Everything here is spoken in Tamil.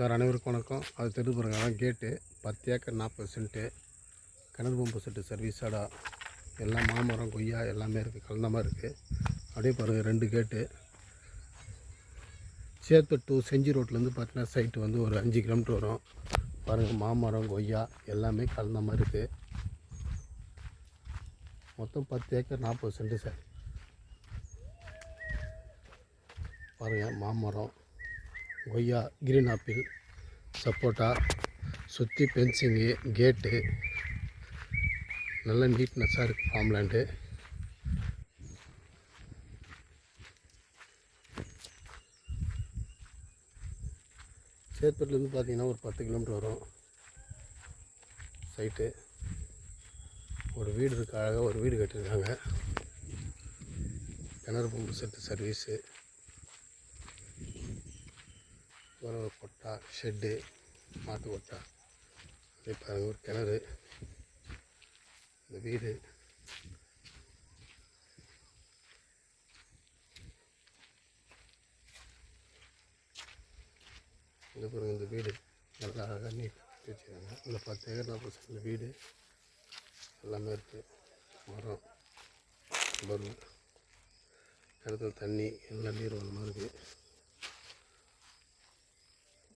சார் அனைவருக்கும் வணக்கம். அது தெரிஞ்சு பாருங்க, அதான் கேட்டு 10 ஏக்கர் 40 சென்ட்டு கிணறு பம்பு செட்டு சர்வீஸாடா. எல்லாம் மாமரம் கொய்யா எல்லாமே இருக்குது, கலந்த மாதிரி இருக்குது. அப்படியே பாருங்கள் 2 கேட்டு. சேத்தூர் டு செஞ்சி ரோட்லேருந்து பார்த்தீங்கன்னா சைட்டு வந்து ஒரு 5 கிலோமீட்டர் வரும். பாருங்கள் மாமரம் கொய்யா எல்லாமே கலந்த மாதிரி இருக்குது. மொத்தம் 10 ஏக்கர் 40 சென்ட்டு சார். பாருங்கள் மாமரம் கொய்யா, கிரீன் ஆப்பிள், சப்போட்டா, சுற்றி பென்சிங்கு, கேட்டு நல்ல நீட்னஸாக இருக்குது. ஃபார்ம்லேண்டு சேத்தூர்லேருந்து பார்த்தீங்கன்னா ஒரு 10 கிலோமீட்டர் வரும் சைட்டு. ஒரு வீடு இருக்கு, அழகாக ஒரு வீடு கட்டியிருக்காங்க. கிணறு பம்பு செட்டு சர்வீஸு, ஒரு கொட்டா, ஷெட்டு, மாட்டு கொட்டா. அதே பாருங்கள் ஒரு கிணறு, இந்த வீடு. இந்த பாருங்கள் இந்த வீடு நல்லா அழகாக நீட்டாக வச்சுருக்காங்க. இந்த 10 ஏக்கர் 40 சென்ட் வீடு எல்லாமே இருக்குது. மரம் பாருங்கள், கிணத்துல தண்ணி எல்லாம் நீர் வளமாக இருக்குது.